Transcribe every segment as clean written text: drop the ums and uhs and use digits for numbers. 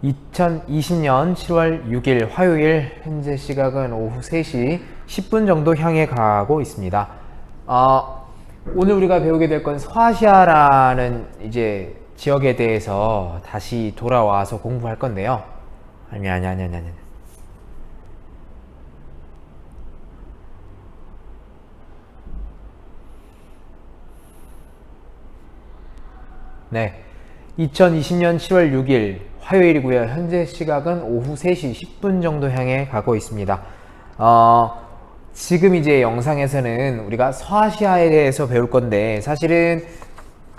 2020년 7월 6일 화요일, 현재 시각은 오후 3시 10분 정도 향해 가고 있습니다. 오늘 우리가 배우게 될 건 서아시아라는 이제 지역에 대해서 다시 돌아와서 공부할 건데요. 아니. 네. 2020년 7월 6일 화요일이고요. 현재 시각은 오후 3시 10분 정도 향해 가고 있습니다. 지금 이제 영상에서는 우리가 서아시아에 대해서 배울 건데, 사실은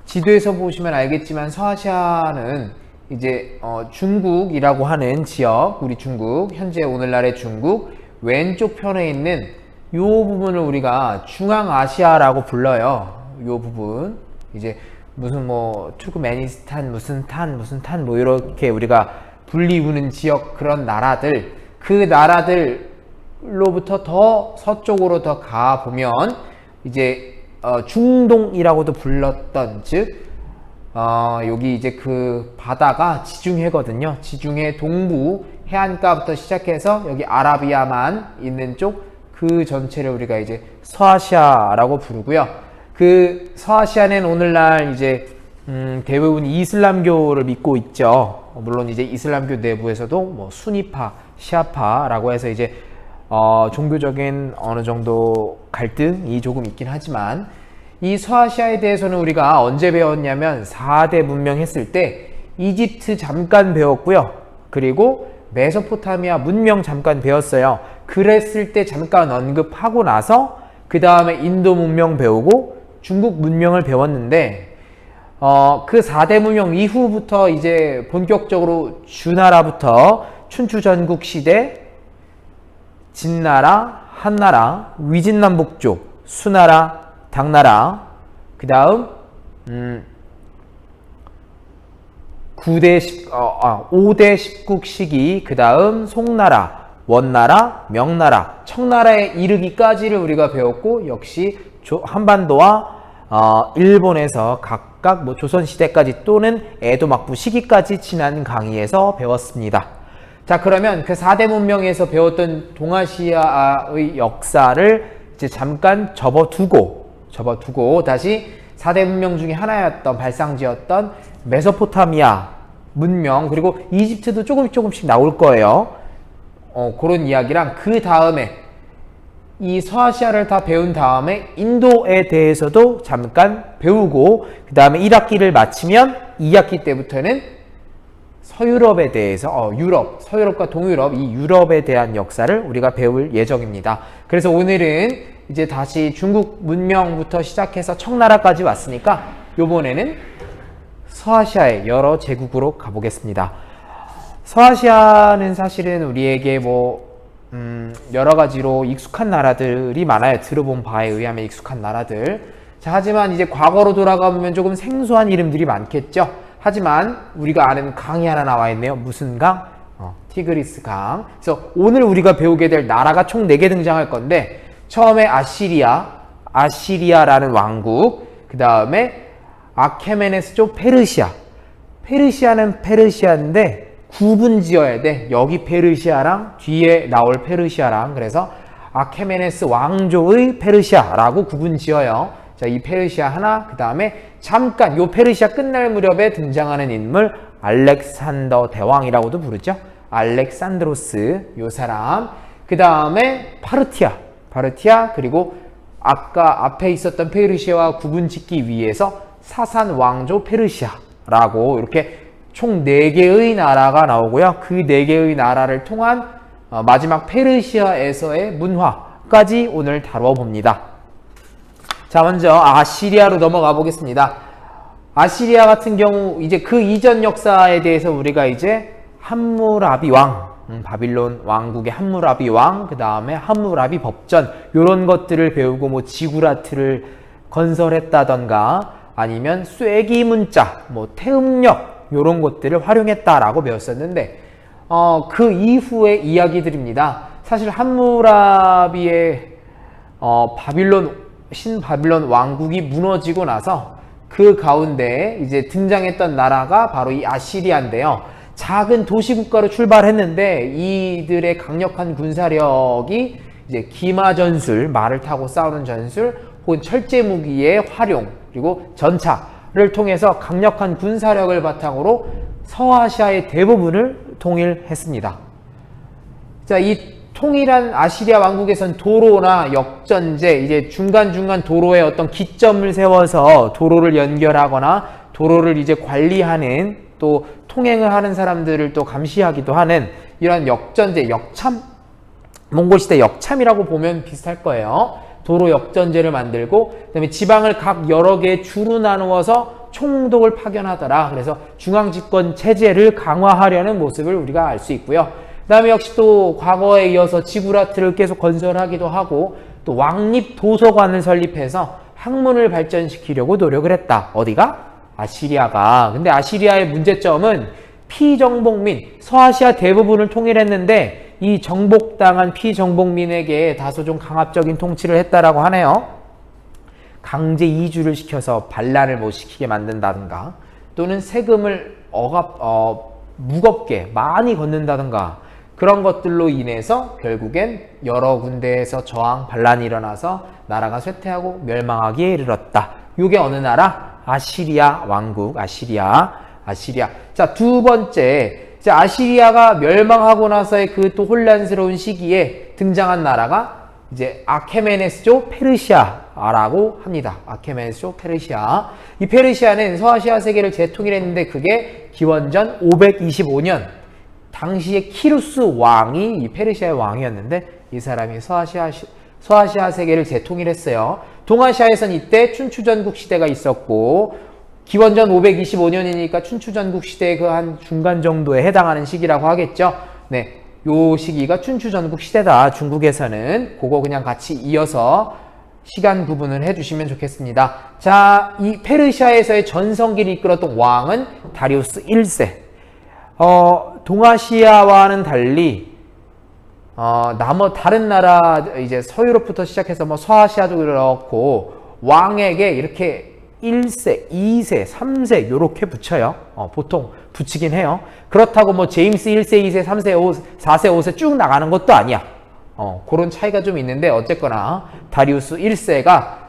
지도에서 보시면 알겠지만 서아시아는 이제 중국이라고 하는 지역, 우리 중국, 현재 오늘날의 중국 왼쪽 편에 있는 이 부분을 우리가 중앙아시아라고 불러요. 이 부분 이제 무슨 뭐 투르크메니스탄 무슨 탄 뭐 이렇게 우리가 불리우는 지역, 그런 나라들, 그 나라들로부터 더 서쪽으로 더 가 보면 이제 중동이라고도 불렀던, 즉 여기 이제 그 바다가 지중해거든요. 지중해 동부 해안가부터 시작해서 여기 아라비아만 있는 쪽, 그 전체를 우리가 이제 서아시아라고 부르고요. 그 서아시아는 오늘날 이제 대부분 이슬람교를 믿고 있죠. 물론 이제 이슬람교 내부에서도 뭐 수니파, 시아파라고 해서 이제 종교적인 어느 정도 갈등이 조금 있긴 하지만, 이 서아시아에 대해서는 우리가 언제 배웠냐면 4대 문명 했을 때 이집트 잠깐 배웠고요. 그리고 메소포타미아 문명 잠깐 배웠어요. 그랬을 때 잠깐 언급하고 나서 그 다음에 인도 문명 배우고 중국 문명을 배웠는데, 그 4대 문명 이후부터 이제 본격적으로 주나라부터 춘추 전국 시대, 진나라, 한나라, 위진남북조, 수나라, 당나라, 그 다음 5대 10국 시기, 그 다음 송나라, 원나라, 명나라, 청나라에 이르기까지를 우리가 배웠고, 역시 한반도와 일본에서 각각 뭐 조선시대까지 또는 에도 막부 시기까지 지난 강의에서 배웠습니다. 자, 그러면 그 4대 문명에서 배웠던 동아시아의 역사를 이제 잠깐 접어두고 다시 4대 문명 중에 하나였던, 발상지였던 메소포타미아 문명, 그리고 이집트도 조금씩 나올 거예요. 그런 이야기랑, 그 다음에 이 서아시아를 다 배운 다음에 인도에 대해서도 잠깐 배우고, 그 다음에 1학기를 마치면 2학기 때부터는 서유럽에 대해서 서유럽과 동유럽, 이 유럽에 대한 역사를 우리가 배울 예정입니다. 그래서 오늘은 이제 다시 중국 문명부터 시작해서 청나라까지 왔으니까 요번에는 서아시아의 여러 제국으로 가보겠습니다. 서아시아는 사실은 우리에게 여러 가지로 익숙한 나라들이 많아요. 들어본 바에 의하면 익숙한 나라들. 자, 하지만 이제 과거로 돌아가보면 조금 생소한 이름들이 많겠죠. 하지만 우리가 아는 강이 하나 나와 있네요. 무슨 강? 티그리스 강. 그래서 오늘 우리가 배우게 될 나라가 총 4개 등장할 건데, 처음에 아시리아라는 왕국, 그 다음에 아케메네스족 페르시아. 페르시아는 페르시아인데 구분 지어야 돼. 여기 페르시아랑 뒤에 나올 페르시아랑. 그래서 아케메네스 왕조의 페르시아라고 구분 지어요. 자, 이 페르시아 하나, 그 다음에 잠깐 요 페르시아 끝날 무렵에 등장하는 인물, 알렉산더 대왕이라고도 부르죠. 알렉산드로스, 요 사람. 그 다음에 파르티아, 그리고 아까 앞에 있었던 페르시아와 구분 짓기 위해서 사산 왕조 페르시아라고, 이렇게 총 4개의 나라가 나오고요. 그 4개의 나라를 통한 마지막 페르시아에서의 문화까지 오늘 다뤄봅니다. 자, 먼저 아시리아로 넘어가 보겠습니다. 아시리아 같은 경우 이제 그 이전 역사에 대해서 우리가 이제 함무라비 왕, 바빌론 왕국의 함무라비 왕, 그 다음에 함무라비 법전, 요런 것들을 배우고, 뭐 지구라트를 건설했다던가 아니면 쐐기 문자, 뭐 태음력, 요런 것들을 활용했다라고 배웠었는데, 그 이후의 이야기들입니다. 사실 함무라비의 신바빌론 왕국이 무너지고 나서 그 가운데 이제 등장했던 나라가 바로 이 아시리아인데요. 작은 도시국가로 출발했는데 이들의 강력한 군사력이 이제 기마 전술, 말을 타고 싸우는 전술, 혹은 철제 무기의 활용, 그리고 전차를 통해서 강력한 군사력을 바탕으로 서아시아의 대부분을 통일했습니다. 자, 이 통일한 아시리아 왕국에선 도로나 역전제, 이제 중간중간 도로에 어떤 기점을 세워서 도로를 연결하거나 도로를 이제 관리하는, 또 통행을 하는 사람들을 또 감시하기도 하는 이런 역전제, 역참, 몽골시대 역참이라고 보면 비슷할 거예요. 도로 역전제를 만들고, 그다음에 지방을 각 여러 개의 주로 나누어서 총독을 파견하더라. 그래서 중앙집권 체제를 강화하려는 모습을 우리가 알 수 있고요. 그 다음에 역시 또 과거에 이어서 지구라트를 계속 건설하기도 하고, 또 왕립 도서관을 설립해서 학문을 발전시키려고 노력을 했다. 어디가? 아시리아가. 근데 아시리아의 문제점은 피정복민, 서아시아 대부분을 통일했는데 이 정복당한 피정복민에게 다소 좀 강압적인 통치를 했다라고 하네요. 강제 이주를 시켜서 반란을 못 시키게 만든다든가, 또는 세금을 무겁게 많이 걷는다든가, 그런 것들로 인해서 결국엔 여러 군데에서 저항, 반란이 일어나서 나라가 쇠퇴하고 멸망하기에 이르렀다. 이게 어느 나라? 아시리아 왕국, 아시리아. 자, 두 번째, 아시리아가 멸망하고 나서의 그 또 혼란스러운 시기에 등장한 나라가 이제 아케메네스조 페르시아라고 합니다. 아케메네스조 페르시아. 이 페르시아는 서아시아 세계를 재통일했는데 그게 기원전 525년. 당시에 키루스 왕이 이 페르시아의 왕이었는데 이 사람이 서아시아 세계를 재통일했어요. 동아시아에선 이때 춘추전국 시대가 있었고, 기원전 525년이니까 춘추전국 시대의 그 한 중간 정도에 해당하는 시기라고 하겠죠. 네, 요 시기가 춘추전국 시대다. 중국에서는 그거 그냥 같이 이어서 시간 구분을 해주시면 좋겠습니다. 자, 이 페르시아에서의 전성기를 이끌었던 왕은 다리우스 1세. 동아시아와는 달리 다른 나라, 이제 서유럽부터 시작해서 뭐 서아시아도 그렇고, 왕에게 이렇게 1세, 2세, 3세 요렇게 붙여요. 보통 붙이긴 해요. 그렇다고 뭐 제임스 1세, 2세, 3세, 5, 4세, 5세 쭉 나가는 것도 아니야. 그런 차이가 좀 있는데, 어쨌거나 다리우스 1세가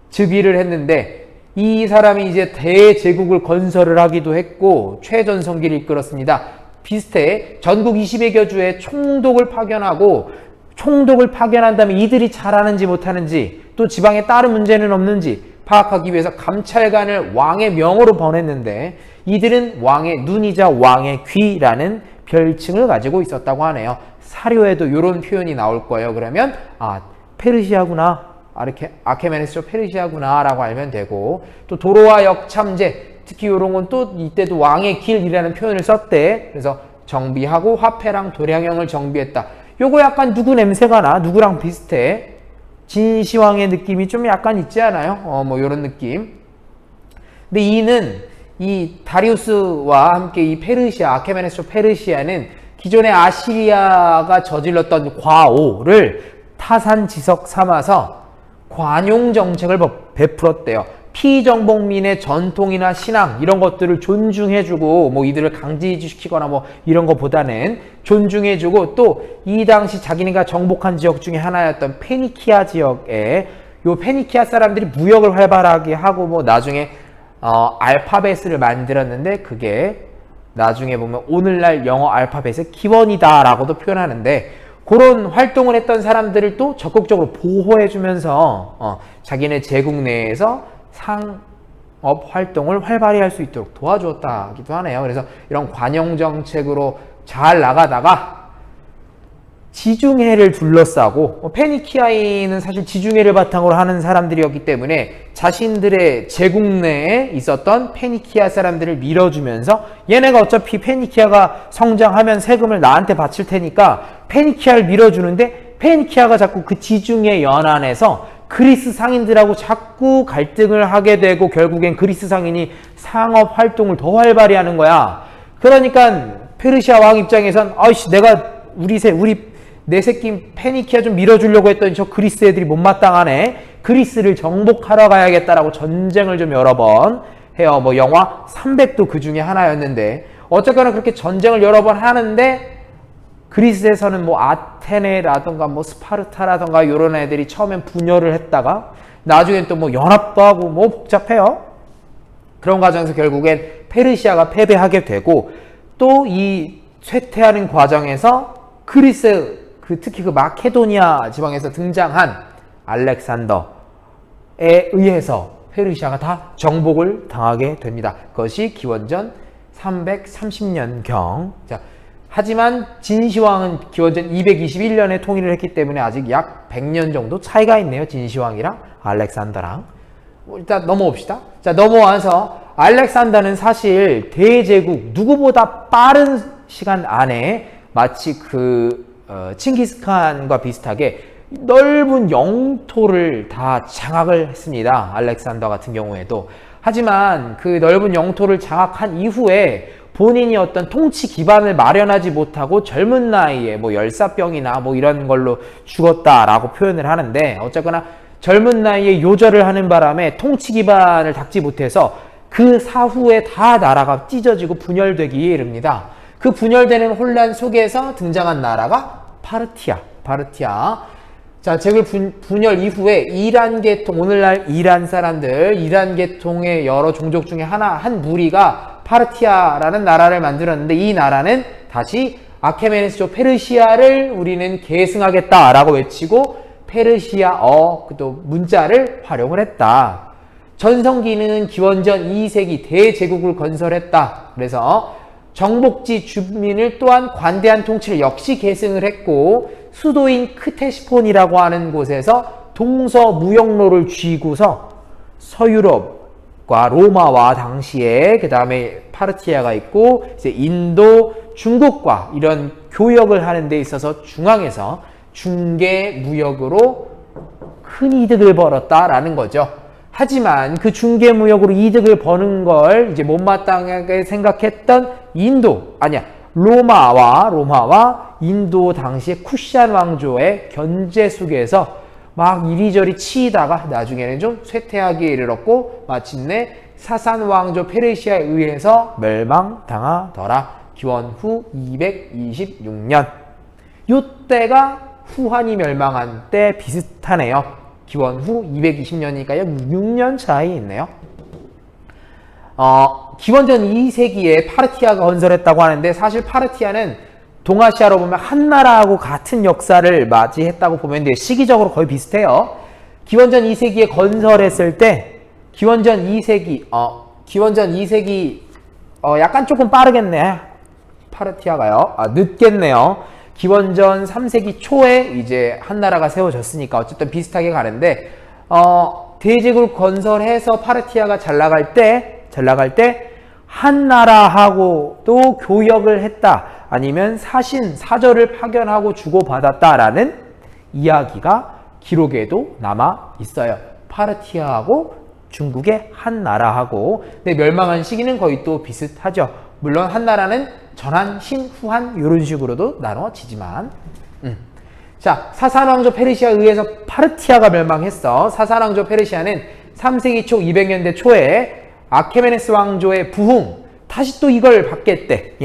즉위를 했는데, 이 사람이 이제 대제국을 건설을 하기도 했고 최전성기를 이끌었습니다. 비슷해. 전국 20여 주에 총독을 파견하고, 총독을 파견한 다음에 이들이 잘하는지 못하는지, 또 지방에 다른 문제는 없는지 파악하기 위해서 감찰관을 왕의 명으로 보냈는데, 이들은 왕의 눈이자 왕의 귀라는 별칭을 가지고 있었다고 하네요. 사료에도 이런 표현이 나올 거예요. 그러면 페르시아구나, 이렇게 아케메네스조 페르시아구나 라고 알면 되고, 또 도로와 역참제, 특히 이런 건 또 이때도 왕의 길이라는 표현을 썼대. 그래서 정비하고 화폐랑 도량형을 정비했다. 요거 약간 누구 냄새가 나? 누구랑 비슷해? 진시황의 느낌이 좀 약간 있지 않아요? 뭐 요런 느낌. 근데 이 다리우스와 함께 이 페르시아, 아케메네스조 페르시아는 기존의 아시리아가 저질렀던 과오를 타산지석 삼아서 관용 정책을 베풀었대요. 피정복민의 전통이나 신앙 이런 것들을 존중해주고, 뭐 이들을 강제이주시키거나 뭐 이런 것보다는 존중해주고, 또 이 당시 자기네가 정복한 지역 중에 하나였던 페니키아 지역에 요 페니키아 사람들이 무역을 활발하게 하고, 뭐 나중에 알파벳을 만들었는데 그게 나중에 보면 오늘날 영어 알파벳의 기원이다라고도 표현하는데, 그런 활동을 했던 사람들을 또 적극적으로 보호해주면서 자기네 제국 내에서 상업 활동을 활발히 할 수 있도록 도와주었다기도 하네요. 그래서 이런 관용 정책으로 잘 나가다가 지중해를 둘러싸고, 페니키아인은 사실 지중해를 바탕으로 하는 사람들이었기 때문에 자신들의 제국 내에 있었던 페니키아 사람들을 밀어주면서, 얘네가 어차피 페니키아가 성장하면 세금을 나한테 바칠 테니까 페니키아를 밀어주는데, 페니키아가 자꾸 그 지중해 연안에서 그리스 상인들하고 자꾸 갈등을 하게 되고, 결국엔 그리스 상인이 상업 활동을 더 활발히 하는 거야. 그러니까 페르시아 왕 입장에선 아이씨, 내가 내 새끼 페니키아 좀 밀어주려고 했더니 저 그리스 애들이 못마땅하네. 그리스를 정복하러 가야겠다라고 전쟁을 좀 여러 번 해요. 뭐 영화 300도 그 중에 하나였는데, 어쨌거나 그렇게 전쟁을 여러 번 하는데 그리스에서는 뭐 아테네라든가 뭐 스파르타라든가 이런 애들이 처음엔 분열을 했다가 나중엔 또 뭐 연합도 하고 뭐 복잡해요. 그런 과정에서 결국엔 페르시아가 패배하게 되고 또 이 쇠퇴하는 과정에서 그리스 특히 그 마케도니아 지방에서 등장한 알렉산더에 의해서 페르시아가 다 정복을 당하게 됩니다. 그것이 기원전 330년경. 자, 하지만 진시황은 기원전 221년에 통일을 했기 때문에 아직 약 100년 정도 차이가 있네요. 진시황이랑 알렉산더랑. 일단 넘어옵시다. 자, 넘어와서 알렉산더는 사실 대제국 누구보다 빠른 시간 안에 마치 칭기스칸과 비슷하게 넓은 영토를 다 장악을 했습니다. 알렉산더 같은 경우에도. 하지만 그 넓은 영토를 장악한 이후에 본인이 어떤 통치 기반을 마련하지 못하고 젊은 나이에 뭐 열사병이나 뭐 이런 걸로 죽었다라고 표현을 하는데, 어쨌거나 젊은 나이에 요절을 하는 바람에 통치 기반을 닦지 못해서 그 사후에 다 나라가 찢어지고 분열되기에 이릅니다. 그 분열되는 혼란 속에서 등장한 나라가 파르티아. 자, 제국 분열 이후에 이란 계통, 오늘날 이란 사람들, 이란 계통의 여러 종족 중에 한 무리가 파르티아라는 나라를 만들었는데, 이 나라는 다시 아케메네스조 페르시아를 우리는 계승하겠다라고 외치고 페르시아어, 또 문자를 활용을 했다. 전성기는 기원전 2세기 대제국을 건설했다. 그래서 정복지 주민을 또한 관대한 통치를 역시 계승을 했고, 수도인 크테시폰이라고 하는 곳에서 동서무역로를 쥐고서 서유럽과 로마와 당시에 그 다음에 파르티아가 있고 이제 인도, 중국과 이런 교역을 하는 데 있어서 중앙에서 중개 무역으로 큰 이득을 벌었다라는 거죠. 하지만 그 중개 무역으로 이득을 버는 걸 이제 못마땅하게 생각했던 로마와 인도 당시의 쿠시안 왕조의 견제 속에서 막 이리저리 치이다가 나중에는 좀 쇠퇴하기에 이르렀고, 마침내 사산 왕조 페르시아에 의해서 멸망당하더라. 기원 후 226년. 요때가 후한이 멸망한 때 비슷하네요. 기원 후 220년이니까 약 6년 차이 있네요. 기원전 2세기에 파르티아가 건설했다고 하는데, 사실 파르티아는 동아시아로 보면 한나라하고 같은 역사를 맞이했다고 보면 돼요. 시기적으로 거의 비슷해요. 기원전 2세기에 건설했을 때, 기원전 2세기 약간 조금 빠르겠네. 파르티아가요. 늦겠네요. 기원전 3세기 초에 이제 한나라가 세워졌으니까 어쨌든 비슷하게 가는데, 대제국을 건설해서 파르티아가 잘 나갈 때 한나라하고도 교역을 했다, 아니면 사절을 파견하고 주고받았다라는 이야기가 기록에도 남아 있어요. 파르티아하고 중국의 한나라하고. 근데 멸망한 시기는 거의 또 비슷하죠. 물론 한나라는 전한, 신, 후한 이런 식으로도 나눠지지만. 자, 사산왕조 페르시아에 의해서 파르티아가 멸망했어. 사산왕조 페르시아는 3세기 초 200년대 초에 아케메네스 왕조의 부흥, 다시 또 이걸 받겠대.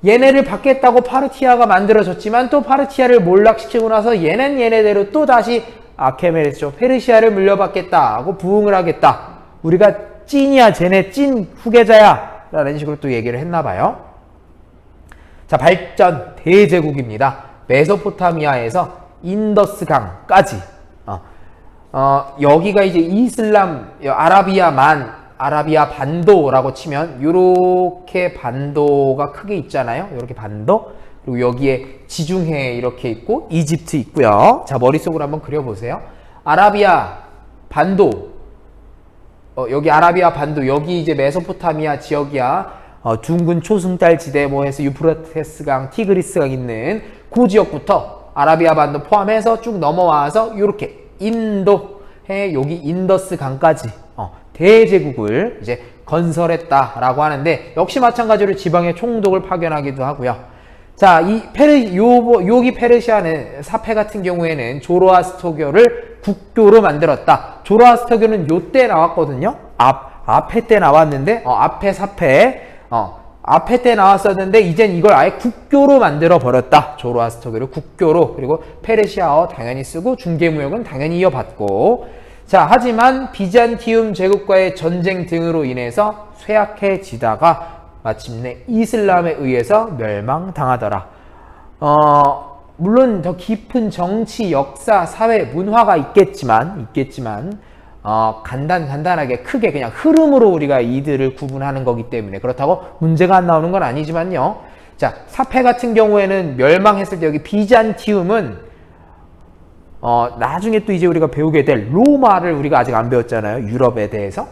얘네를 받겠다고 파르티아가 만들어졌지만, 또 파르티아를 몰락시키고 나서 얘네대로 또 다시 아케메네스조 페르시아를 물려받겠다 하고 부흥을 하겠다. 우리가 찐이야, 쟤네 찐 후계자야 라는 식으로 또 얘기를 했나 봐요. 자, 발전 대제국입니다. 메소포타미아에서 인더스강까지. 여기가 이제 이슬람 아라비아 반도라고 치면 요렇게 반도가 크게 있잖아요. 요렇게 반도. 그리고 여기에 지중해 이렇게 있고 이집트 있고요. 자, 머릿속으로 한번 그려보세요. 아라비아 반도. 여기 아라비아 반도, 여기 이제 메소포타미아 지역이야. 둥근 초승달 지대 뭐 해서 유프라테스강, 티그리스강 있는 그 지역부터 아라비아 반도 포함해서 쭉 넘어와서 요렇게 인도해 여기 인더스 강까지 대제국을 이제 건설했다라고 하는데, 역시 마찬가지로 지방의 총독을 파견하기도 하고요. 자, 여기 페르시아는 사페 같은 경우에는 조로아스터교를 국교로 만들었다. 조로아스터교는 요때 나왔거든요. 앞에 때 나왔는데, 앞에 사페, 앞에 때 나왔었는데 이젠 이걸 아예 국교로 만들어 버렸다. 조로아스터교를 국교로. 그리고 페르시아어 당연히 쓰고 중개무역은 당연히 이어받고. 자, 하지만 비잔티움 제국과의 전쟁 등으로 인해서 쇠약해지다가 마침내 이슬람에 의해서 멸망당하더라. 물론 더 깊은 정치, 역사, 사회, 문화가 있겠지만 간단하게 크게 그냥 흐름으로 우리가 이들을 구분하는 거기 때문에 그렇다고 문제가 안 나오는 건 아니지만요. 자, 사페 같은 경우에는 멸망했을 때 여기 비잔티움은 나중에 또 이제 우리가 배우게 될 로마를 우리가 아직 안 배웠잖아요. 유럽에 대해서.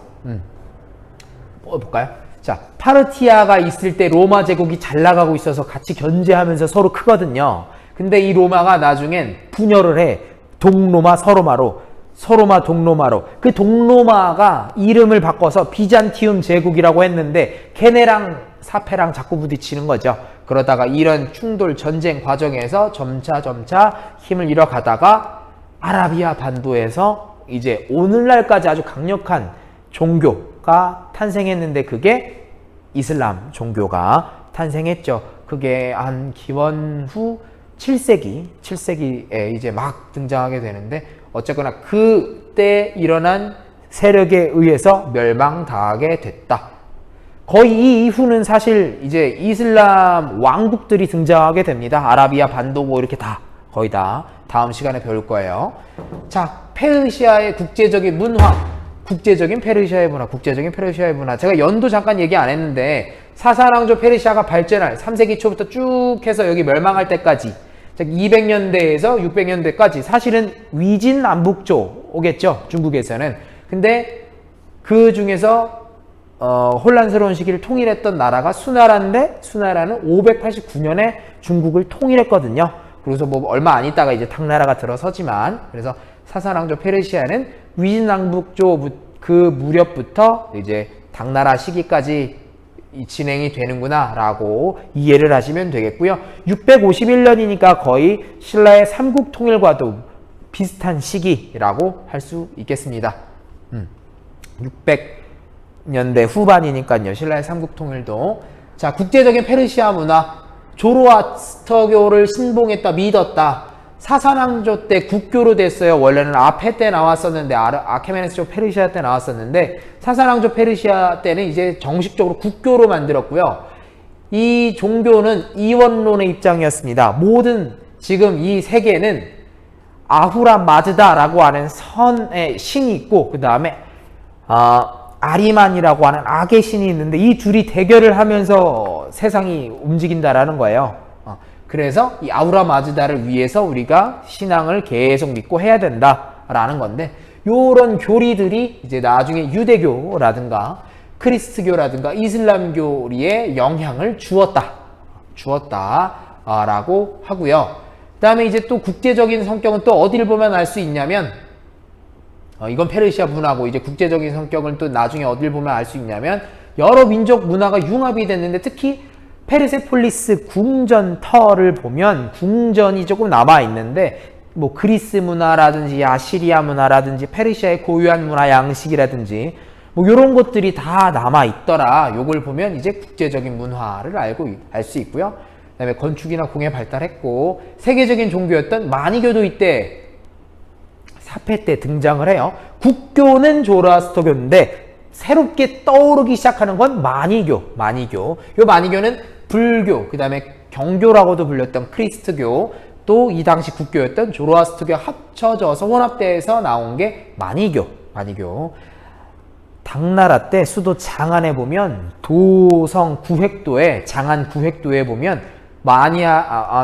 볼까요? 자, 파르티아가 있을 때 로마 제국이 잘 나가고 있어서 같이 견제하면서 서로 크거든요. 근데 이 로마가 나중엔 분열을 해. 동로마, 서로마로. 서로마, 동로마로. 그 동로마가 이름을 바꿔서 비잔티움 제국이라고 했는데 걔네랑 사페랑 자꾸 부딪히는 거죠. 그러다가 이런 충돌 전쟁 과정에서 점차 힘을 잃어가다가 아라비아 반도에서 이제 오늘날까지 아주 강력한 종교가 탄생했는데 그게 이슬람 종교가 탄생했죠. 그게 한 기원 후 7세기에 이제 막 등장하게 되는데 어쨌거나 그때 일어난 세력에 의해서 멸망당하게 됐다. 거의 이 이후는 사실 이제 이슬람 왕국들이 등장하게 됩니다. 아라비아 반도 뭐 이렇게 다 거의 다 다음 시간에 배울 거예요. 자, 페르시아의 국제적인 문화, 국제적인 페르시아의 문화. 제가 연도 잠깐 얘기 안 했는데 사사왕조 페르시아가 발전할 3세기 초부터 쭉 해서 여기 멸망할 때까지 200년대에서 600년대까지 사실은 위진남북조겠죠. 중국에서는. 근데 그 중에서 혼란스러운 시기를 통일했던 나라가 수나라인데 수나라는 589년에 중국을 통일했거든요. 그래서 뭐 얼마 안 있다가 이제 당나라가 들어서지만 그래서 사사왕조 페르시아는 위진남북조 그 무렵부터 이제 당나라 시기까지 진행이 되는구나 라고 이해를 하시면 되겠고요. 651년이니까 거의 신라의 삼국통일과도 비슷한 시기라고 할 수 있겠습니다. 600년대 후반이니까요. 신라의 삼국통일도. 자, 국제적인 페르시아 문화. 조로아스터교를 신봉했다, 믿었다. 사사왕조 때 국교로 됐어요. 원래는 아페 때 나왔었는데 아케메네스조 페르시아 때 나왔었는데 사사왕조 페르시아 때는 이제 정식적으로 국교로 만들었고요. 이 종교는 이원론의 입장이었습니다. 모든 지금 이 세계는 아후라 마즈다라고 하는 선의 신이 있고 그 다음에 아리만이라고 하는 악의 신이 있는데 이 둘이 대결을 하면서 세상이 움직인다라는 거예요. 그래서 이 아우라 마즈다를 위해서 우리가 신앙을 계속 믿고 해야 된다라는 건데 요런 교리들이 이제 나중에 유대교라든가 크리스트교라든가 이슬람교리에 영향을 주었다라고 하고요. 그 다음에 이제 또 국제적인 성격은 또 어디를 보면 알 수 있냐면 이건 페르시아 문화고 이제 국제적인 성격은 또 나중에 어디를 보면 알 수 있냐면 여러 민족 문화가 융합이 됐는데 특히 페르세폴리스 궁전터를 보면 궁전이 조금 남아있는데 뭐 그리스 문화라든지 아시리아 문화라든지 페르시아의 고유한 문화 양식이라든지 뭐 이런 것들이 다 남아있더라. 요걸 보면 이제 국제적인 문화를 알 수 있고요. 그 다음에 건축이나 공예 발달했고 세계적인 종교였던 마니교도 이때 사페 때 등장을 해요. 국교는 조로아스터교인데 새롭게 떠오르기 시작하는 건 마니교. 요 마니교는 불교, 그 다음에 경교라고도 불렸던 크리스트교, 또 이 당시 국교였던 조로아스터교 합쳐져서 혼합돼서 나온 게 마니교. 당나라 때 수도 장안에 보면 도성 구획도에 장안 구획도에 보면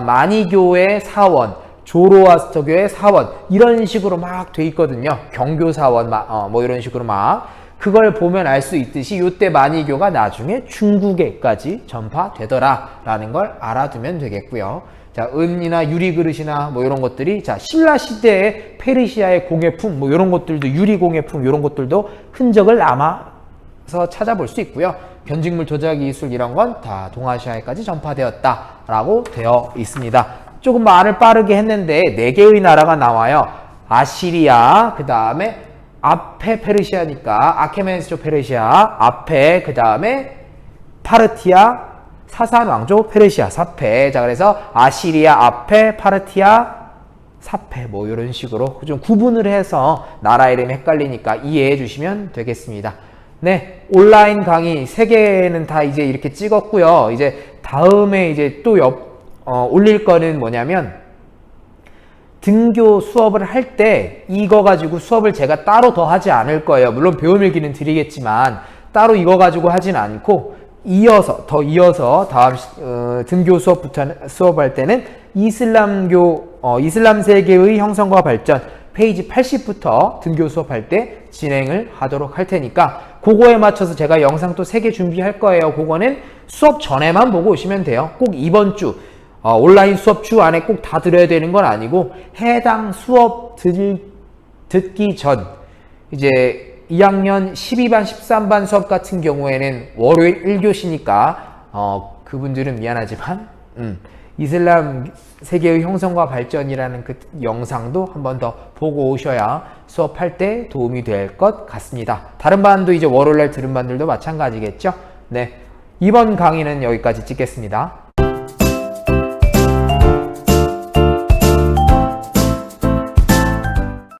마니교의 사원, 조로아스터교의 사원 이런 식으로 막 돼 있거든요. 경교 사원 뭐 이런 식으로 막 그걸 보면 알 수 있듯이 이때 마니교가 나중에 중국에까지 전파되더라라는 걸 알아두면 되겠고요. 자, 은이나 유리 그릇이나 뭐 이런 것들이 자 신라 시대의 페르시아의 공예품 뭐 이런 것들도 유리 공예품 이런 것들도 흔적을 남아서 찾아볼 수 있고요. 변직물 조작 기술 이런 건 다 동아시아에까지 전파되었다라고 되어 있습니다. 조금 말을 빠르게 했는데 4개의 나라가 나와요. 아시리아, 그 다음에 앞에 페르시아니까 아케메네스조 페르시아, 앞에 그 다음에 파르티아 사산 왕조 페르시아 사패. 자, 그래서 아시리아 앞에 파르티아 사패 뭐 이런 식으로 좀 구분을 해서 나라 이름이 헷갈리니까 이해해 주시면 되겠습니다. 네, 온라인 강의 3개는 다 이제 이렇게 찍었고요. 이제 다음에 이제 또 올릴 거는 뭐냐면 등교 수업을 할 때 이거 가지고 수업을 제가 따로 더 하지 않을 거예요. 물론 배움일기는 드리겠지만 따로 이거 가지고 하진 않고 이어서 다음 등교 수업할 때는 이슬람 세계의 형성과 발전 페이지 80부터 등교 수업할 때 진행을 하도록 할 테니까 그거에 맞춰서 제가 영상 또 3개 준비할 거예요. 그거는 수업 전에만 보고 오시면 돼요. 꼭 이번 주 온라인 수업 주 안에 꼭 다 들어야 되는 건 아니고 해당 수업 듣기 전 이제 2학년 12반 13반 수업 같은 경우에는 월요일 1교시니까 그분들은 미안하지만 이슬람 세계의 형성과 발전이라는 그 영상도 한 번 더 보고 오셔야 수업할 때 도움이 될 것 같습니다. 다른 반도 이제 월요일날 들은 반들도 마찬가지겠죠? 네, 이번 강의는 여기까지 찍겠습니다.